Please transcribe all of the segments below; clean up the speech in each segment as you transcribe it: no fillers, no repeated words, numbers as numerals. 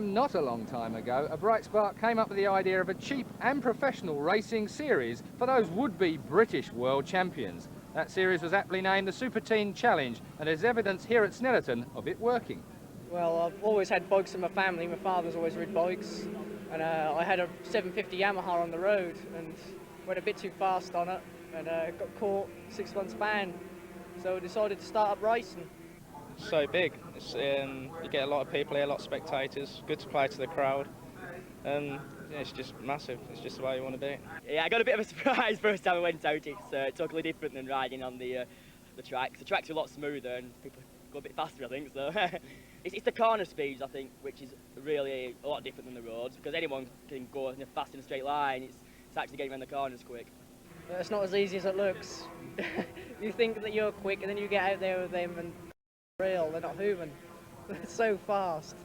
Not a long time ago, a bright spark came up with the idea of a cheap and professional racing series for those would-be British world champions. That series was aptly named the Superteen Challenge, and there's evidence here at Snetterton of it working. Well, I've always had bikes in my family. My father's always rid bikes, and I had a 750 Yamaha on the road and went a bit too fast on it, and got caught, 6 months ban. So I decided to start up racing. So big. You get a lot of people here, a lot of spectators. Good to play to the crowd. Yeah, it's just massive. It's just the way you want to be. Yeah, I got a bit of a surprise first time I went out. It's totally different than riding on the tracks. The tracks are a lot smoother and people go a bit faster, I think. So it's the corner speeds, I think, which is really a lot different than the roads, because anyone can go fast in a straight line. It's actually getting around the corners quick. It's not as easy as it looks. You think that you're quick, and then you get out there with them and real, they're not human. They're so fast.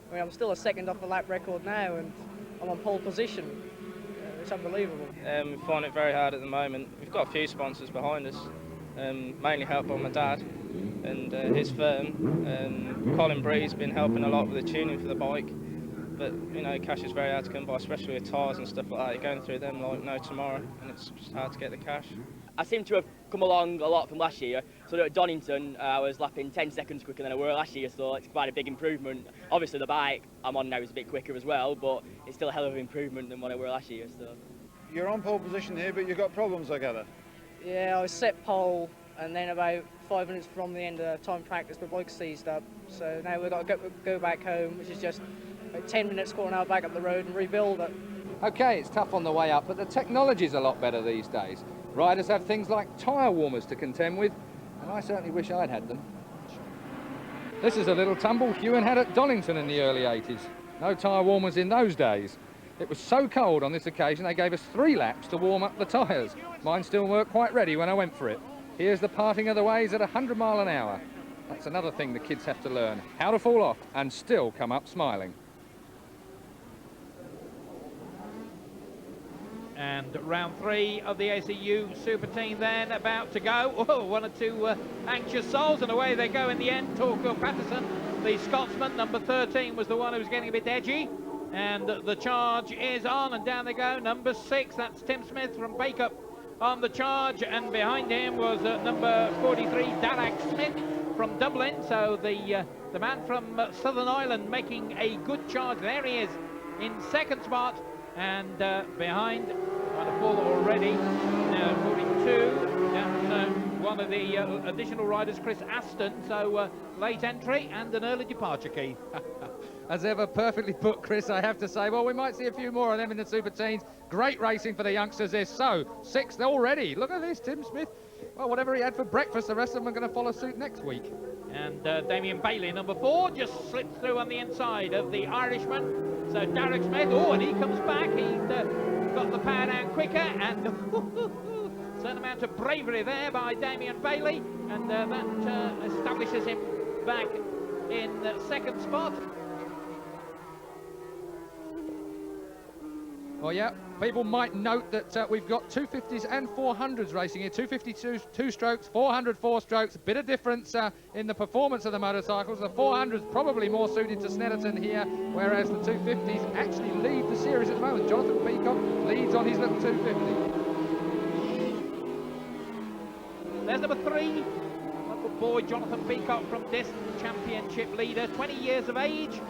I mean, I'm still a second off the lap record now, and I'm on pole position. It's unbelievable. We find it very hard at the moment. We've got a few sponsors behind us, mainly helped by my dad and his firm. Colin Bree's been helping a lot with the tuning for the bike, but you know, cash is very hard to come by, especially with tyres and stuff like that. You're going through them like no tomorrow, and it's just hard to get the cash. I seem to have come along a lot from last year. So at Donington, I was lapping 10 seconds quicker than I were last year, so it's quite a big improvement. Obviously the bike I'm on now is a bit quicker as well, but it's still a hell of an improvement than what I were last year. So you're on pole position here, but you've got problems, I gather. Yeah, I was set pole, and then about 5 minutes from the end of time practice, my bike seized up. So now we've got to go back home, which is just about 10 minutes, quarter an hour back up the road and rebuild it. Okay, it's tough on the way up, but the technology's a lot better these days. Riders have things like tyre warmers to contend with, and I certainly wish I'd had them. This is a little tumble Hewan had at Donington in the early 80s. No tyre warmers in those days. It was so cold on this occasion they gave us 3 laps to warm up the tyres. Mine still weren't quite ready when I went for it. Here's the parting of the ways at 100 mile an hour. That's another thing the kids have to learn, how to fall off and still come up smiling. And round 3 of the ACU Superteen then about to go. Oh, 1 or 2 anxious souls, and away they go in the end. Torquil Paterson, the Scotsman, number 13, was the one who was getting a bit edgy. And the charge is on, and down they go. Number 6, that's Tim Smith from Peacock on the charge, and behind him was number 43, Darragh Smith from Dublin. So the man from Southern Ireland making a good charge. There he is in second spot, and behind, trying to fall already, 42, and one of the additional riders, Chris Aston. So late entry and an early departure, Keith. As ever, perfectly put, Chris, I have to say. Well, we might see a few more of them in the Superteens. Great racing for the youngsters this. So, 6th already. Look at this, Tim Smith. Well, whatever he had for breakfast, the rest of them are going to follow suit next week. And Damion Bailey, number 4, just slipped through on the inside of the Irishman. So Darragh Smith, oh, and he comes back. He's got the power down quicker, and certain amount of bravery there by Damion Bailey, and that establishes him back in second spot. Well, yeah, people might note that we've got 250s and 400s racing here. 252 2-strokes, 400 4-strokes. A bit of difference in the performance of the motorcycles. The 400s probably more suited to Snetterton here, whereas the 250s actually lead the series at the moment. Jonathan Peacock leads on his little 250. There's number 3, local boy Jonathan Peacock from Disc Championship leader, 20 years of age.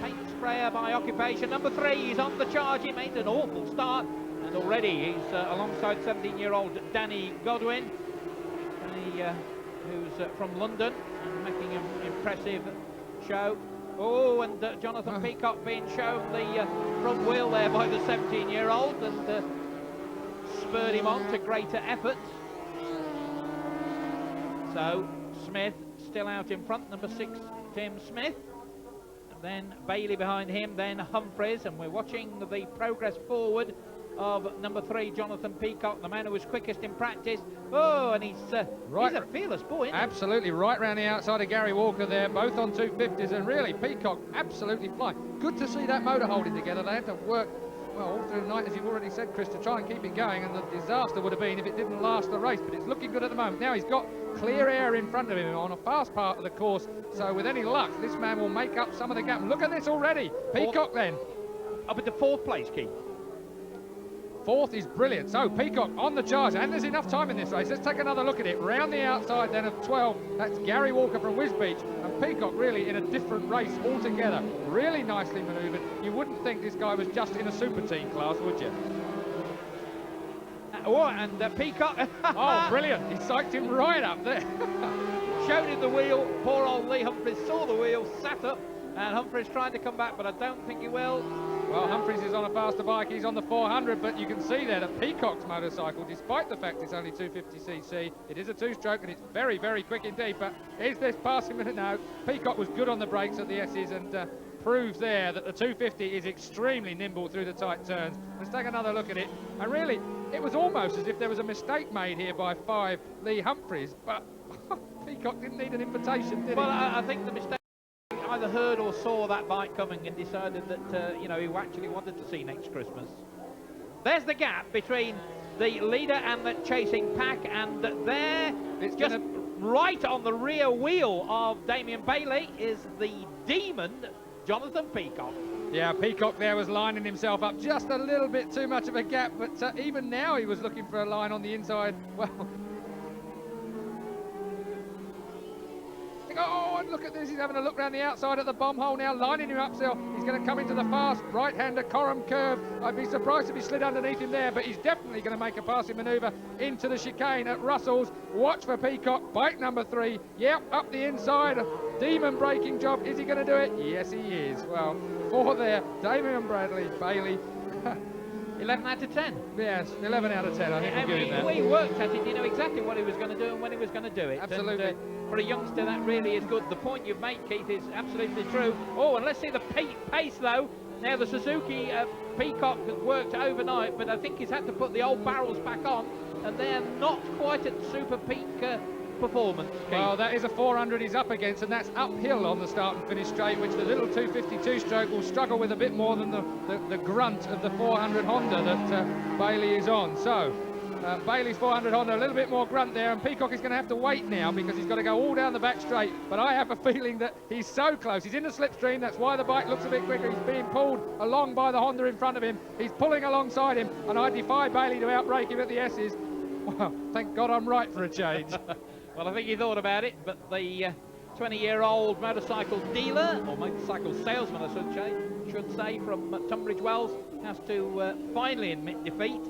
Paint sprayer by occupation. Number 3, he's on the charge. He made an awful start, and already he's alongside 17-year-old Danny Godwin, who's from London, and making an impressive show. Oh, and Jonathan Peacock being shown the front wheel there by the 17-year-old, and spurred him on to greater efforts. So Smith still out in front, number 6, Tim Smith. Then Bailey behind him, then Humphries, and we're watching the progress forward of number 3, Jonathan Peacock, the man who was quickest in practice. Oh, and he's a fearless boy, isn't he? Absolutely, right round the outside of Gary Walker there, both on 250s, and really, Peacock absolutely flying. Good to see that motor holding together. They had to work well, all through the night, as you've already said, Chris, to try and keep it going, and the disaster would have been if it didn't last the race, but it's looking good at the moment. Now he's got clear air in front of him on a fast part of the course, so with any luck, this man will make up some of the gap. Look at this already. Peacock then. Up into 4th place, Keith. 4th is brilliant. So Peacock on the charge, and there's enough time in this race. Let's take another look at it. Round the outside then of 12, that's Gary Walker from Wisbeach, and Peacock really in a different race altogether. Really nicely manoeuvred. You wouldn't think this guy was just in a Superteen class, would you? Peacock. Oh, brilliant. He psyched him right up there. Showed him the wheel. Poor old Lee Humphries saw the wheel, sat up, and Humphries trying to come back, but I don't think he will. Well, Humphries is on a faster bike, he's on the 400, but you can see there that Peacock's motorcycle, despite the fact it's only 250cc, it is a two-stroke and it's very, very quick indeed. But is this passing minute now? Peacock was good on the brakes at the S's and proves there that the 250 is extremely nimble through the tight turns. Let's take another look at it. And really, it was almost as if there was a mistake made here by 5 Lee Humphries, but Peacock didn't need an invitation, did he? Well, I think the mistake either heard or saw that bike coming and decided that you know, he actually wanted to see next Christmas. There's the gap between the leader and the chasing pack, and there, it's just right on the rear wheel of Damion Bailey is the demon Jonathan Peacock. Yeah, Peacock there was lining himself up just a little bit too much of a gap, but even now he was looking for a line on the inside. Well, oh, and look at this, he's having a look around the outside at the bomb hole now, lining him up still. He's going to come into the fast right-hander Coram curve. I'd be surprised if he slid underneath him there, but he's definitely going to make a passing manoeuvre into the chicane at Russell's. Watch for Peacock, bike number 3. Yep, up the inside, demon braking job. Is he going to do it? Yes, he is. Well, 4 there, Damion Bailey. 11 out of 10. Yes, 11 out of 10, I think we'll give him that. We worked at it, you know exactly what he was going to do and when he was going to do it. Absolutely. And, for a youngster, that really is good. The point you've made, Keith, is absolutely true. Oh, and let's see the pace, though. Now, the Suzuki Peacock has worked overnight, but I think he's had to put the old barrels back on, and they're not quite at super peak performance, Keith. Well, that is a 400 he's up against, and that's uphill on the start and finish straight, which the little 252 stroke will struggle with a bit more than the grunt of the 400 Honda that Bailey is on. So Bailey's 400 Honda, a little bit more grunt there, and Peacock is going to have to wait now because he's got to go all down the back straight. But I have a feeling that he's so close. He's in the slipstream. That's why the bike looks a bit quicker. He's being pulled along by the Honda in front of him. He's pulling alongside him, and I defy Bailey to outbrake him at the S's. Well, thank God I'm right for a change. Well, I think he thought about it, but the 20-year-old motorcycle dealer, or motorcycle salesman, I should say, from Tunbridge Wells, has to finally admit defeat.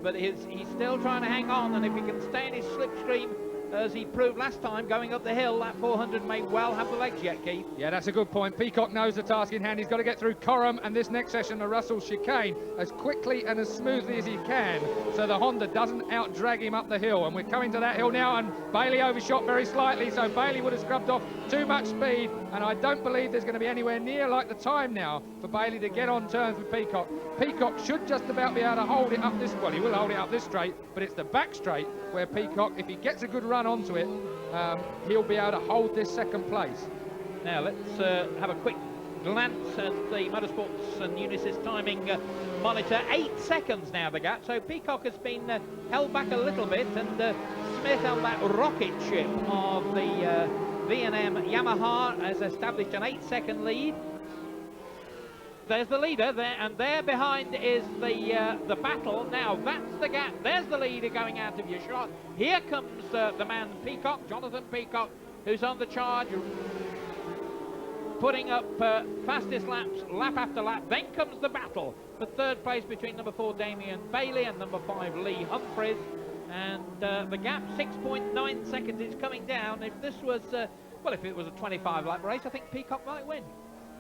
But he's still trying to hang on, and if he can stay in his slipstream as he proved last time going up the hill, that 400 may well have the legs yet, Keith. Yeah, that's a good point. Peacock knows the task in hand. He's got to get through Coram and this next session, the Russell chicane, as quickly and as smoothly as he can, so the Honda doesn't out-drag him up the hill. And we're coming to that hill now, and Bailey overshot very slightly, so Bailey would have scrubbed off too much speed, and I don't believe there's going to be anywhere near like the time now for Bailey to get on terms with Peacock. Peacock should just about be able to hold it up this, well, he will hold it up this straight, but it's the back straight where Peacock, if he gets a good run onto it, he'll be able to hold this second place. Now let's have a quick glance at the Motorsports and Unisys timing monitor. 8 seconds now the gap, so Peacock has been held back a little bit, and Smith on that rocket ship of the V&M Yamaha has established an 8-second lead. There's the leader there, and there behind is the battle. Now that's the gap. There's the leader going out of your shot. Here comes the man Peacock, Jonathan Peacock, who's on the charge, putting up fastest laps, lap after lap. Then comes the battle for 3rd place between number 4 Damion Bailey and number 5 Lee Humphries. And the gap 6.9 seconds. It's coming down. If this was well, if it was a 25 lap race, I think Peacock might win.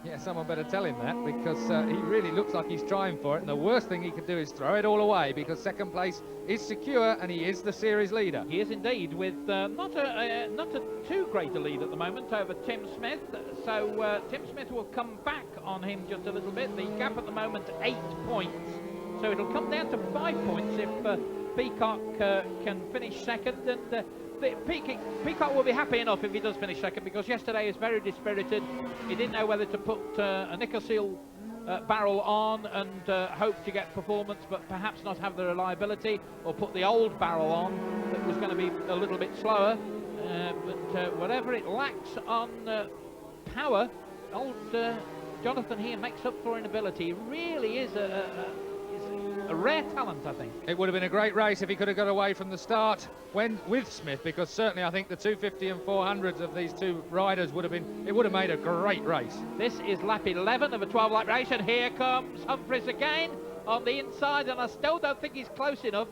Yeah, someone better tell him that, because he really looks like he's trying for it, and the worst thing he could do is throw it all away, because second place is secure and he is the series leader. He is indeed, with not a too great a lead at the moment over Tim Smith. So Tim Smith will come back on him just a little bit. The gap at the moment 8 points, so it'll come down to 5 points if Peacock can finish second, and Peacock will be happy enough if he does finish second, because yesterday is very dispirited. He didn't know whether to put a nickel seal barrel on and hope to get performance, but perhaps not have the reliability, or put the old barrel on that was going to be a little bit slower. But whatever it lacks on power, old Jonathan here makes up for in ability. He really is a rare talent, I think. It would have been a great race if he could have got away from the start with Smith, because certainly I think the 250 and 400s of these two riders would have made a great race. This is lap 11 of a 12-lap race, and here comes Humphries again on the inside, and I still don't think he's close enough.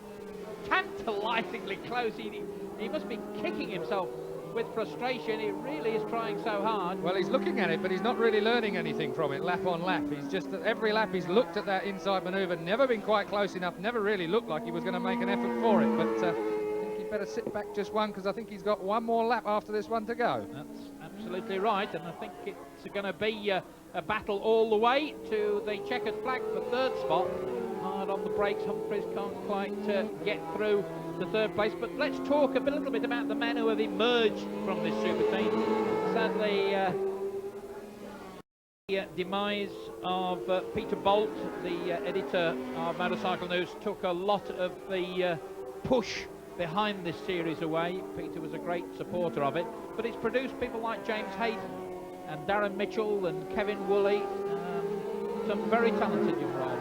Tantalisingly close. He must be kicking himself with frustration. He really is trying so hard. Well, he's looking at it, but he's not really learning anything from it lap on lap. He's just, every lap he's looked at that inside manoeuvre, never been quite close enough, never really looked like he was going to make an effort for it. But I think he'd better sit back just one, because I think he's got one more lap after this one to go. That's absolutely right, and I think it's going to be a battle all the way to the checkered flag for third spot. Hard on the brakes, Humphries can't quite get through the third place. But let's talk a little bit about the men who have emerged from this Superteen. Sadly, the demise of Peter Bolt, the editor of Motorcycle News, took a lot of the push behind this series away. Peter was a great supporter of it, but it's produced people like James Hayden and Darren Mitchell and Kevin Woolley, some very talented young riders.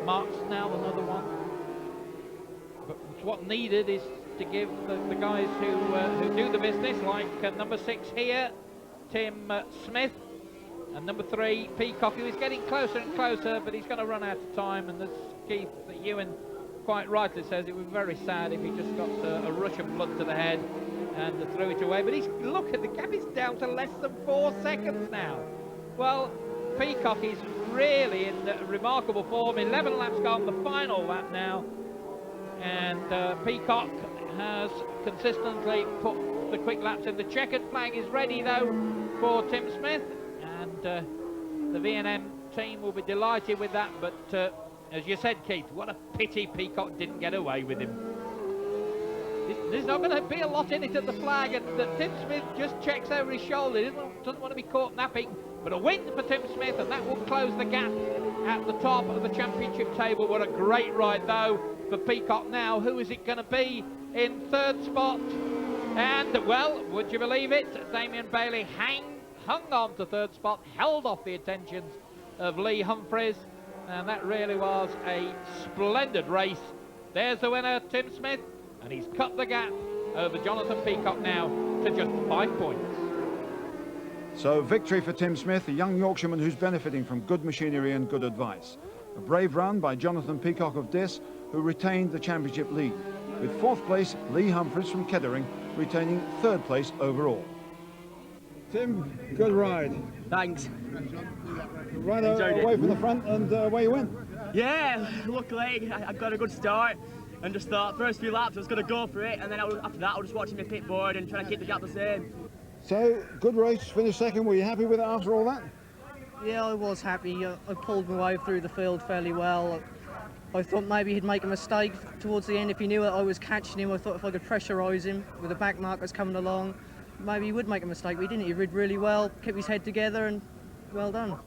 Mark Snell, another one. But what needed is to give the guys who do the business, like number 6 here, Tim Smith, and number 3, Peacock, who is getting closer and closer, but he's going to run out of time. And as Keith Ewan quite rightly says, it would be very sad if he just got a rush of blood to the head and threw it away. But look at the gap is down to less than 4 seconds now. Well, Peacock is really in remarkable form. 11 laps gone, the final lap now, and Peacock has consistently put the quick laps in. The checkered flag is ready though for Tim Smith, and the V&M team will be delighted with that. But as you said, Keith, what a pity Peacock didn't get away with him. There's not going to be a lot in it at the flag, and Tim Smith just checks over his shoulder. He doesn't want to be caught napping. But a win for Tim Smith, and that will close the gap at the top of the championship table. What a great ride, though, for Peacock now. Who is it going to be in third spot? And, well, would you believe it? Damion Bailey hung on to third spot, held off the attentions of Lee Humphries, and that really was a splendid race. There's the winner, Tim Smith, and he's cut the gap over Jonathan Peacock now to just 5 points. So victory for Tim Smith, a young Yorkshireman who's benefiting from good machinery and good advice. A brave run by Jonathan Peacock of Diss, who retained the championship lead, with 4th place Lee Humphries from Kettering retaining 3rd place overall. Tim, good ride. Thanks. Right away from the front, and away you went. Yeah, luckily I got a good start and just thought first few laps I was going to go for it, and then after that I was just watching my pit board and trying to keep the gap the same. So, good race, finished 2nd. Were you happy with it after all that? Yeah, I was happy. I pulled my way through the field fairly well. I thought maybe he'd make a mistake towards the end. If he knew that I was catching him, I thought if I could pressurise him with the back markers coming along, maybe he would make a mistake, but he didn't. He rid really well, kept his head together, and well done.